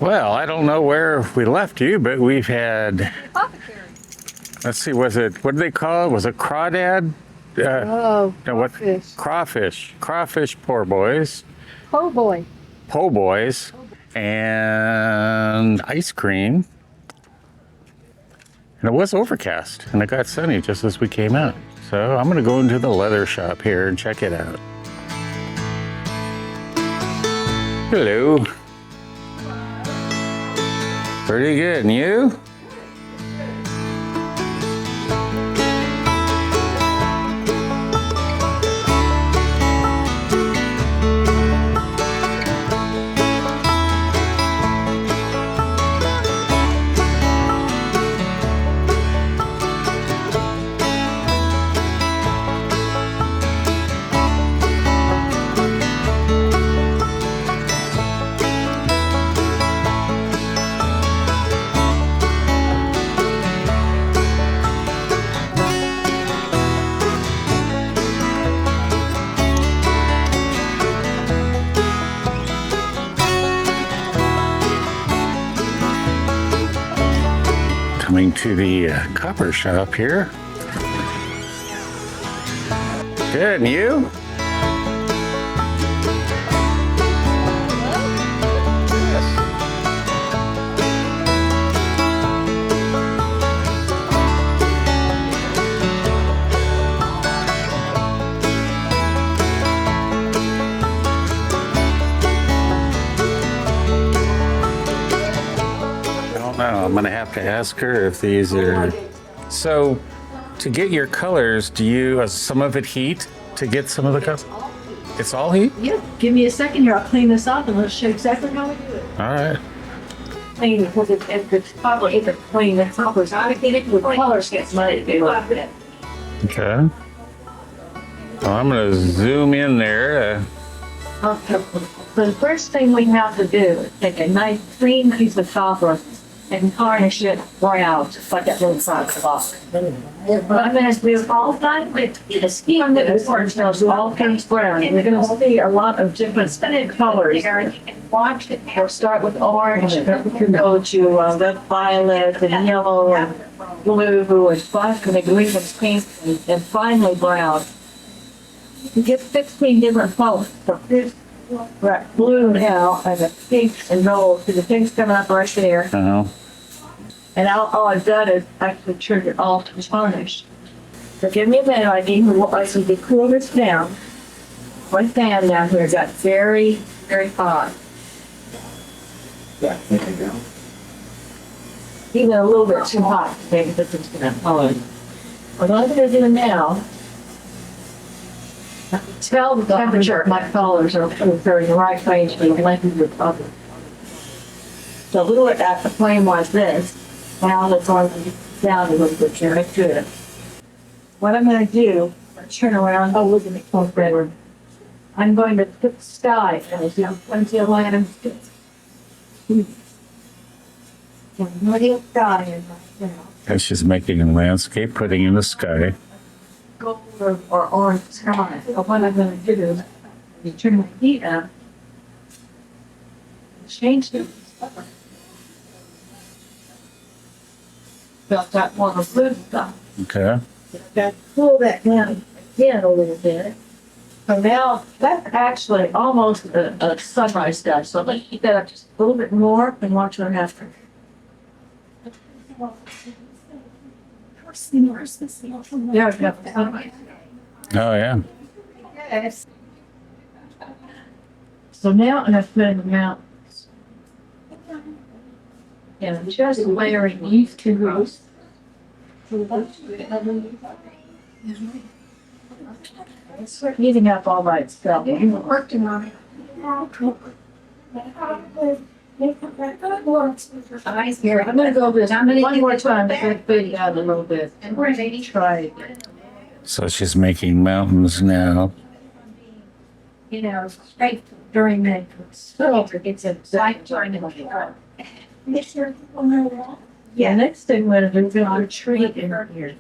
Well, I don't know where we left you, but we've had, let's see, what did they call it? Was it crawdad? No, what? Crawfish. Crawfish poor boys. Po' boy. Po' boys. And ice cream. And it was overcast, and it got sunny just as we came out. So I'm gonna go into the leather shop here and check it out. Hello. Pretty good, and you? Coming to the copper shop here. Good, and you? I'm gonna have to ask her if these are. So, to get your colors, do you some of it heat to get some of the colors? It's all heat. Yeah, give me a second here. I'll clean this up and let's show you exactly how we do it. All right. Clean because it's probably either clean the colors. I think it with colors gets muddy. Okay. Well, I'm gonna zoom in there. Okay. So the first thing we have to do is take a nice clean piece of copper and varnish it brown, just like that little side of the box. What I'm going to do all the time with the skin that is orange knows all comes brown. And you're going to see a lot of different colors. We'll start with orange, and we can go to red, violet, and yellow, and blue, and black, and green, and pink, and finally brown. You get 16 different colors. So here's blue now, and the pink and gold. So the pink's coming up right there. Uh-huh. And all I've done is actually turned it all to varnish. So give me a minute, I need to cool this down. My fan down here got very, very hot. Yeah, there you go. Even a little bit too hot to make this into that color. What I'm going to do now, I can tell the temperature of my colors are in the right range for the length of your color. So a little bit at the flame like this. Now it's on down a little bit here. That's good. What I'm going to do, turn around. Oh, look at me. I'm going to put the sky. There's plenty of land. Plenty of sky in right now. And she's making a landscape, putting in the sky. Gold or orange sky. So what I'm going to do is turn the heat up. Change the color. About that one of blue stuff. Okay. Got to cool that down again a little bit. So now that's actually almost a sunrise sky. So let's heat that up just a little bit more and watch what happens. There we go. Oh, yeah. Yes. So now I'm going to put in the mountains. And I'm just layering these two rows. It's heating up all by itself. Working on it. Here, I'm going to go this one more time to put it out a little bit. And we're going to try it. So she's making mountains now. You know, straight during the summer, it's a side during the yeah, next thing we're going to do a tree in here.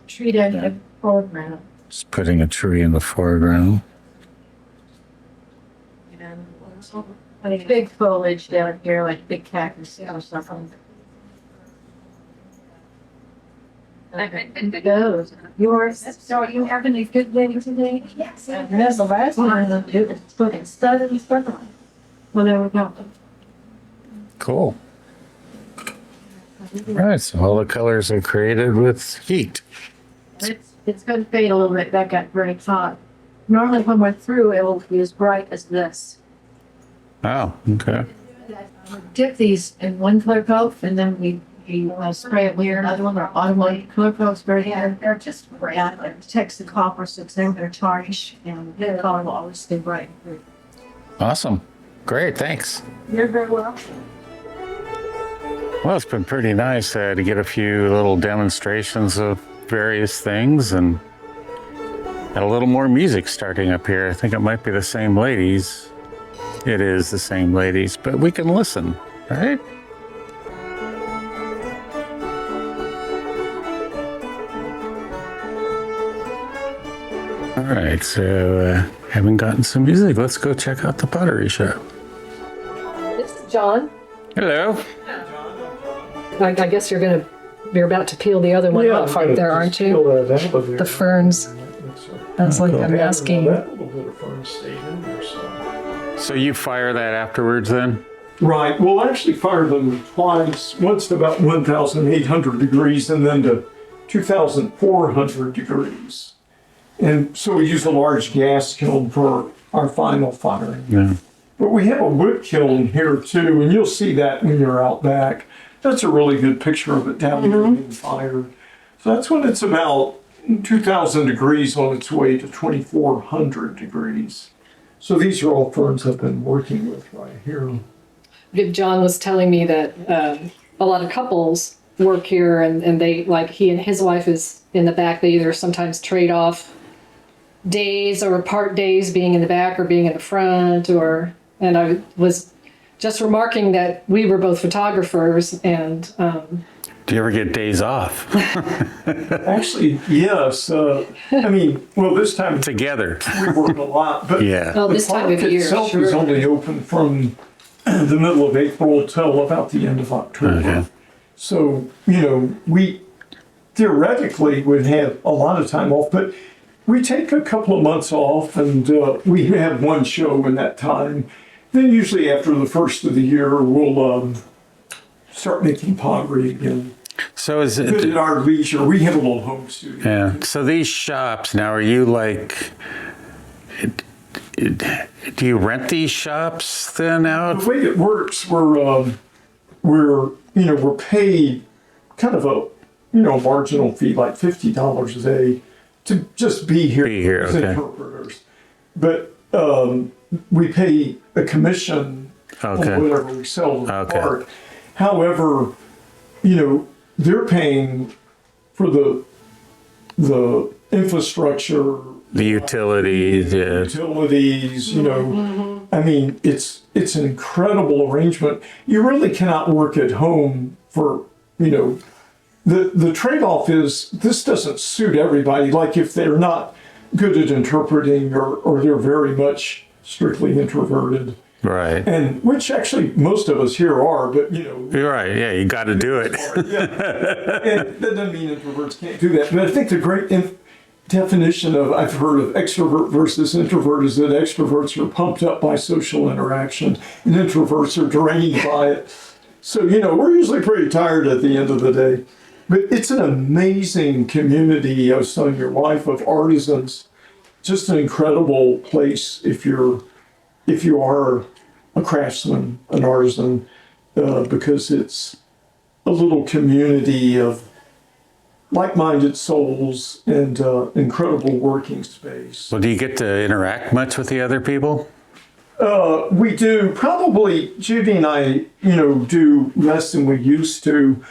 Tree down in the foreground. Just putting a tree in the foreground. And big foliage down here, like big cactus or something. Those. Yours. So are you having a good day today? Yes. That's the last one. It's putting stud in the front. Well, there we go. Cool. All right, so all the colors are created with heat. It's going to fade a little bit. That got very hot. Normally when we're through, it will be as bright as this. Oh, okay. Dip these in one color coat and then we spray it with another one or automatic color coats very hard. They're just bright. It protects the copper so it's never going to tarnish and the color will always stay bright. Awesome. Great, thanks. You're very welcome. Well, it's been pretty nice to get a few little demonstrations of various things and a little more music starting up here. I think it might be the same ladies. It is the same ladies, but we can listen, right? All right, so having gotten some music, let's go check out the pottery shop. This is John. Hello. I guess you're about to peel the other one off right there, aren't you? The ferns. That's like I'm asking. So you fire that afterwards then? Right. We'll actually fire them twice. Once to about 1,800 degrees and then to 2,400 degrees. And so we use a large gas kiln for our final firing. Yeah. But we have a wood kiln here too, and you'll see that when you're out back. That's a really good picture of it down here being fired. So that's when it's about 2,000 degrees on its way to 2,400 degrees. So these are all ferns I've been working with right here. John was telling me that a lot of couples work here and they, like he and his wife is in the back, they either sometimes trade off days or part days being in the back or being in the front and I was just remarking that we were both photographers and Do you ever get days off? Actually, yes. I mean, well, this time Together. we worked a lot, but Yeah. oh, this the time park of year, itself sure. is only open from the middle of April till about the end of October. Okay. So, we theoretically would have a lot of time off, but we take a couple of months off and we have one show in that time. Then usually after the first of the year, we'll start making pottery again. So is But it? at our leisure, we have a little home studio. Yeah. So these shops now, are you like? Do you rent these shops then out? The way it works, we're paid kind of a marginal fee, like $50 a day, to just be here, Be here, as okay. interpreters. But we pay a commission Okay. on whatever we sell the Okay. part. However, they're paying for the infrastructure, The utilities. Yeah. utilities, I mean, it's an incredible arrangement. You really cannot work at home for, the trade-off is this doesn't suit everybody. Like if they're not good at interpreting or they're very much strictly introverted, Right. and which actually most of us here are, but You're right. Yeah, you got to do it. and that doesn't mean introverts can't do that. But I think the great definition I've heard of extrovert versus introvert is that extroverts are pumped up by social interaction and introverts are drained by it. So, we're usually pretty tired at the end of the day. But it's an amazing community, I was telling your wife, of artisans. Just an incredible place if you are a craftsman, an artisan, because it's a little community of like-minded souls and incredible working space. Well, do you get to interact much with the other people? We do. Probably Judy and I, do less than we used to.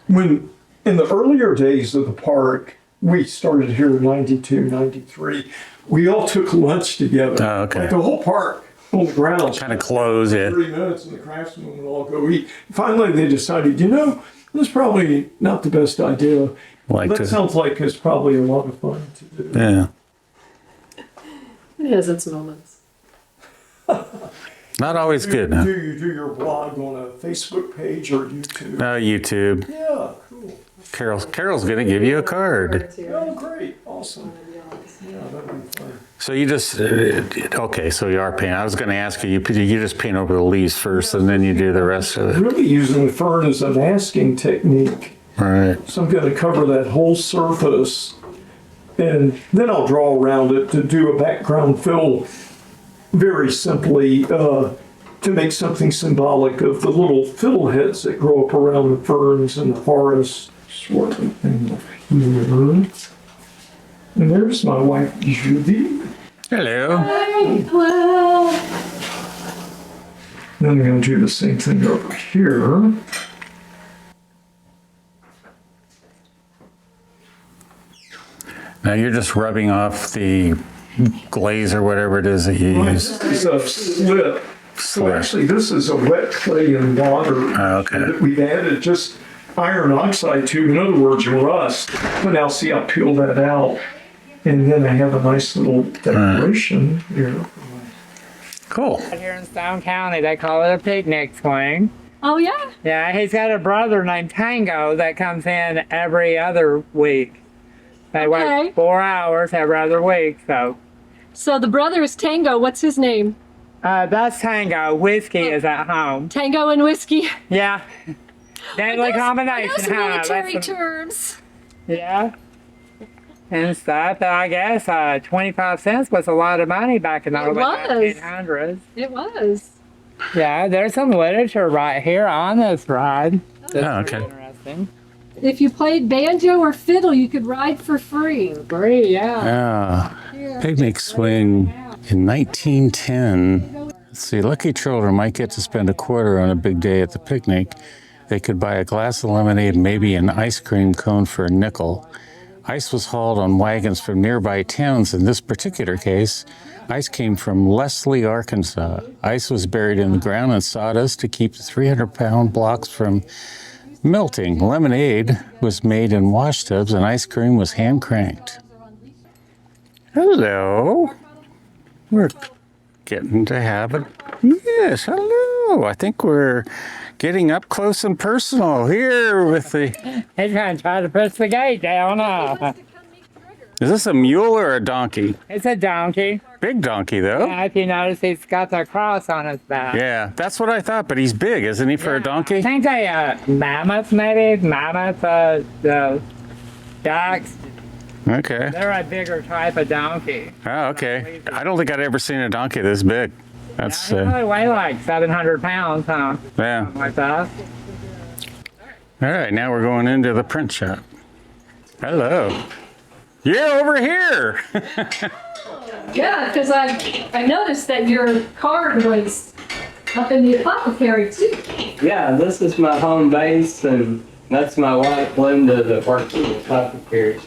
When in the earlier days of the park, we started here in 92, 93, we all took lunch together. Oh, okay. Like the whole park on the grounds. Kind of close it. 30 minutes and the craftsmen would all go eat. Finally, they decided, this is probably not the best idea. That sounds like it's probably a lot of fun to do. Yeah. It has its moments. Not always good. Huh? Do you do your blog on a Facebook page or YouTube? YouTube. Yeah, cool. Carol's gonna give you a card. Oh, great. Awesome. Yeah, that'd be fun. So you just okay. So you are painting. I was going to ask you. You just paint over the leaves first, and then you do the rest of it. Really using the fern as a masking technique. All right. So I'm going to cover that whole surface, and then I'll draw around it to do a background fill very simply to make something symbolic of the little fiddleheads that grow up around the ferns in the forest. Sort of thing. And there's my wife, Judy. Hello. Hello. Then I'm going to do the same thing over here. Now you're just rubbing off the glaze or whatever it is that you use. This is a slip. So actually, this is a wet clay and water Okay. that we've added just iron oxide to. In other words, rust. But now see, I'll peel that out. And then I have a nice little decoration here. Cool. Here in Stone County, they call it a picnic swing. Oh yeah. Yeah, he's got a brother named Tango that comes in every other week. They Okay. work 4 hours every other week, so. So the brother is Tango. What's his name? That's Tango. Whiskey is at home. Tango and whiskey. Yeah. Deadly combination, Those huh? military That's terms. yeah. And stuff. I guess 25 cents was a lot of money back in the early was. 1900s. It was. Yeah, there's some literature right here on this ride. That's Oh, pretty okay. interesting. If you played banjo or fiddle, you could ride for free. Free, yeah. Yeah. Picnic swing in 1910. Let's see. Lucky children might get to spend a quarter on a big day at the picnic. They could buy a glass of lemonade, maybe an ice cream cone for a nickel. Ice was hauled on wagons from nearby towns. In this particular case, ice came from Leslie, Arkansas. Ice was buried in the ground in sawdust to keep the 300-pound blocks from melting. Lemonade was made in wash tubs, and ice cream was hand cranked. Hello. We're getting to have it. Yes, hello. I think we're getting up close and personal here with the. He's going to try to push the gate down. Is this a mule or a donkey? It's a donkey. Big donkey, though. If you notice, he's got the cross on his back. Yeah, that's what I thought, but he's big, isn't he, for a I donkey? think they, mammoths maybe? Mammoth, the ducks. Okay. They're a bigger type of donkey. Oh, okay. I don't think I'd ever seen a donkey this big. That's, They probably weigh like 700 pounds, huh? yeah. Something like that. All right, now we're going into the print shop. Hello. You're over here. Yeah, because I noticed that your card was up in the apothecary too. Yeah, this is my home base, and that's my wife Linda that works in the apothecary.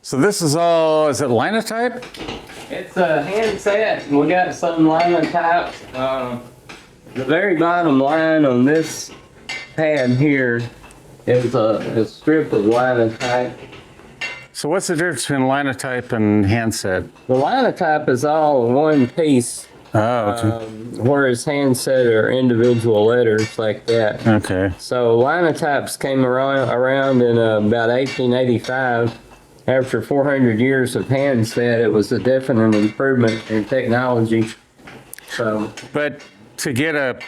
So this is all, is it linotype? It's a hand set, and we got some linotypes. The very bottom line on this pad here is a strip of linotype. So what's the difference between linotype and handset? The linotype is all one piece, Oh, okay. whereas handset are individual letters like that. Okay. So linotypes came around in about 1885. After 400 years of handset, it was a definite improvement in technology. So But to get a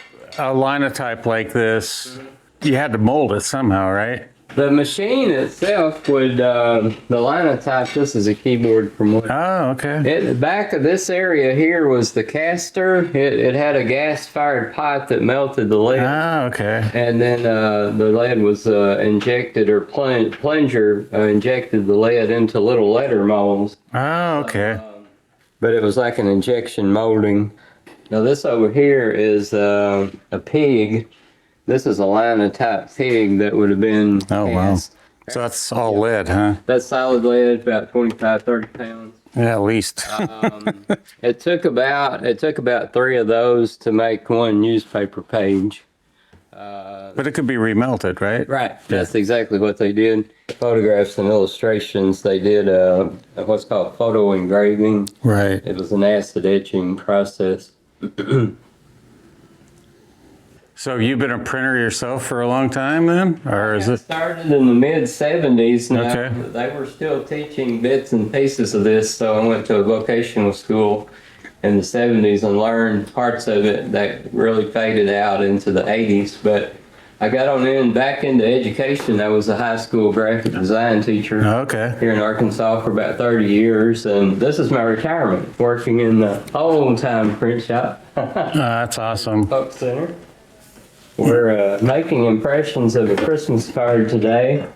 linotype like this, you had to mold it somehow, right? the machine itself would, the linotype, this is a keyboard from one. Oh, okay. The back of this area here was the caster. It had a gas-fired pipe that melted the lead. Oh, okay. And then the lead was injected, or plunger injected the lead into little letter molds. Oh, okay. But it was like an injection molding. Now this over here is a pig. This is a linotype pig that would have been Oh, wow. cast. So that's all lead, huh? That's solid lead, about 25, 30 pounds. Yeah, at least. It took about 3 of those to make one newspaper page. But it could be remelted, right? Right. That's exactly what they did. Photographs and illustrations. They did what's called photo engraving. Right. It was an acid etching process. So you've been a printer yourself for a long time then? Or is I it? started in the mid 70s. Now Okay. they were still teaching bits and pieces of this, so I went to a vocational school in the 70s and learned parts of it that really faded out into the 80s. But I got on in back into education. I was a high school graphic design teacher Okay. here in Arkansas for about 30 years, and this is my retirement, working in the old-time print shop, That's awesome. Folk Center. We're making impressions of a Christmas card today.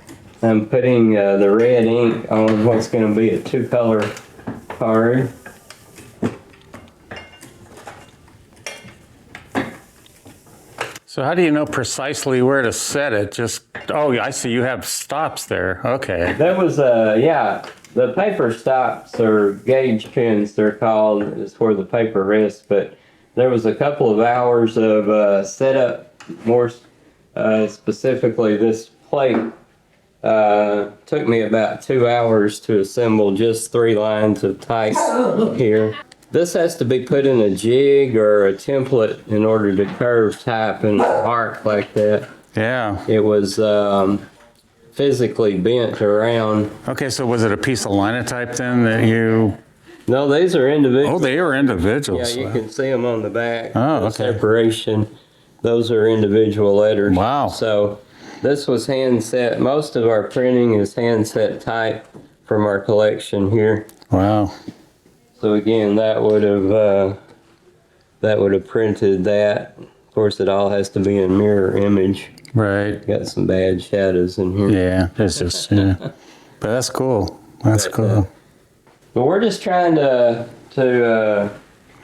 I'm putting the red ink on what's going to be a two-color card. So how do you know precisely where to set it? Just, oh, I see you have stops there. Okay. That was, yeah, the paper stops or gauge pins, they're called. It's where the paper rests, but there was a couple of hours of setup. More specifically, this plate took me about 2 hours to assemble just 3 lines of type here. This has to be put in a jig or a template in order to curve type and arc like that. Yeah. It was physically bent around. Okay, so was it a piece of linotype then that you... No, these are individual. Oh, they were individuals. Yeah, you can see them on the back. Oh, The okay. Separation. Those are individual letters. Wow. So this was hand set. Most of our printing is hand set type from our collection here. Wow. So again, that would have printed that. Of course, it all has to be in mirror image. Right. Got some bad shadows in here. Yeah, it's just, yeah. But that's cool. That's cool. But we're just trying to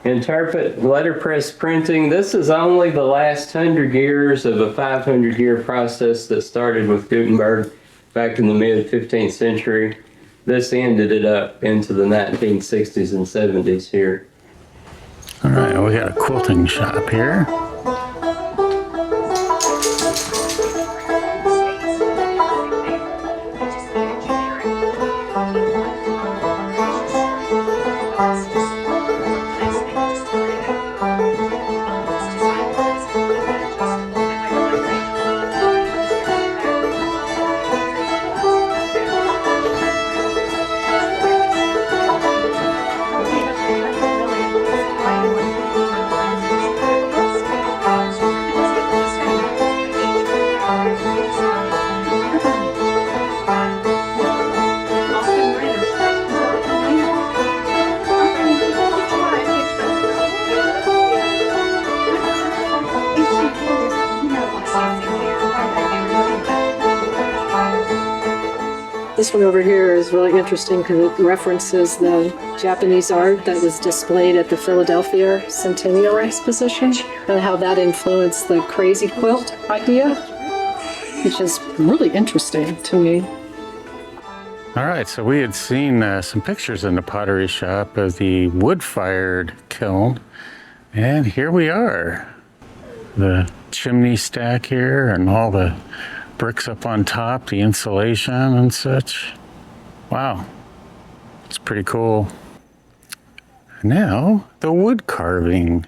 interpret letterpress printing. This is only the last 100 years of a 500-year process that started with Gutenberg back in the mid 15th century. This ended it up into the 1960s and 70s here. All right, we got a quilting shop here. This one over here is really interesting because it references the Japanese art that was displayed at the Philadelphia Centennial Exposition and how that influenced the crazy quilt idea, which is really interesting to me. All right, so we had seen some pictures in the pottery shop of the wood-fired kiln, and here we are. The chimney stack here and all the bricks up on top, the insulation and such. Wow, it's pretty cool. Now, the wood carving.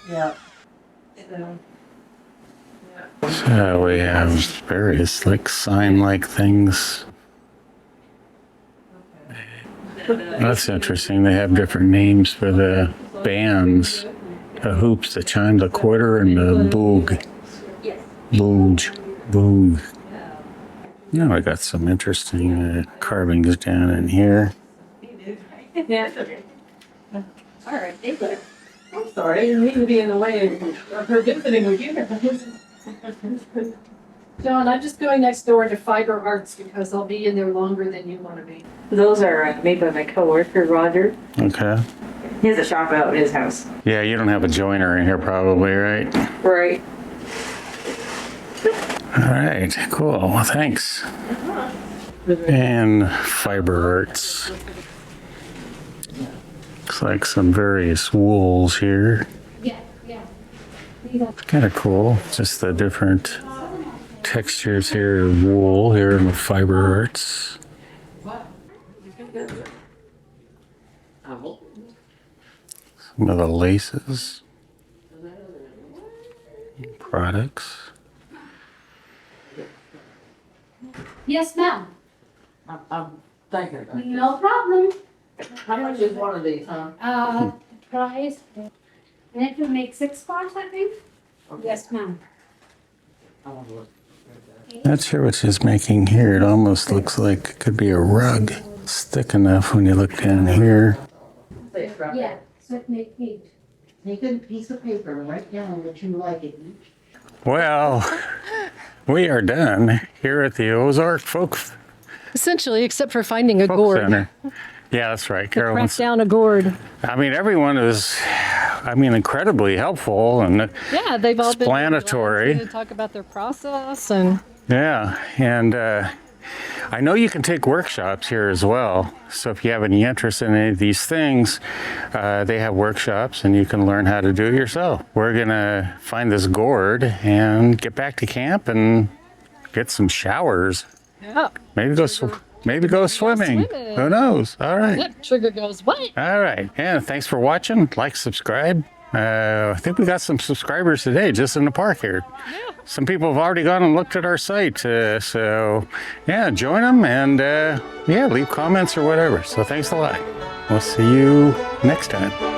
Yeah. So we have various like sign-like things. That's interesting. They have different names for the bands, the hoops, the chime, the quarter, and the boog. Boog. Now I got some interesting carvings down in here. Yeah. All right. I'm sorry. I didn't mean to be in the way of her visiting with you. John, I'm just going next door to Fiber Arts because I'll be in there longer than you want to be. Those are made by my coworker, Roger. Okay. He has a shop out at his house. Yeah, you don't have a joiner in here probably, right? Right. All right, cool. Well, thanks. And Fiber Arts. Looks like some various wools here. It's kind of cool. Just the different textures here of wool here in the Fiber Arts. Some of the laces, products. Yes, ma'am. I'm thinking. No problem. How much is one of these, huh? Price. And it will make 6 parts, I think. Yes, ma'am. Not sure what she's making here. It almost looks like it could be a rug. It's thick enough when you look down here. Yeah, so it make 8. Take a piece of paper and write down what you like it each. Well, we are done here at the Ozark Essentially, except for finding a Folk gourd. Center. Yeah, that's right. Crack Carolyn's. down a gourd. I mean, everyone is, incredibly helpful and Yeah, they've all been explanatory. glad to talk about their process and Yeah, and I know you can take workshops here as well. So if you have any interest in any of these things, they have workshops and you can learn how to do it yourself. We're gonna find this gourd and get back to camp and get some showers. yeah. Maybe go swimming. swimming. Who knows? All right. Yep, trigger goes what? All right. And thanks for watching. Like, subscribe. I think we got some subscribers today just in the park here. Yeah. Some people have already gone and looked at our site. So, yeah, join them and, leave comments or whatever. So thanks a lot. We'll see you next time.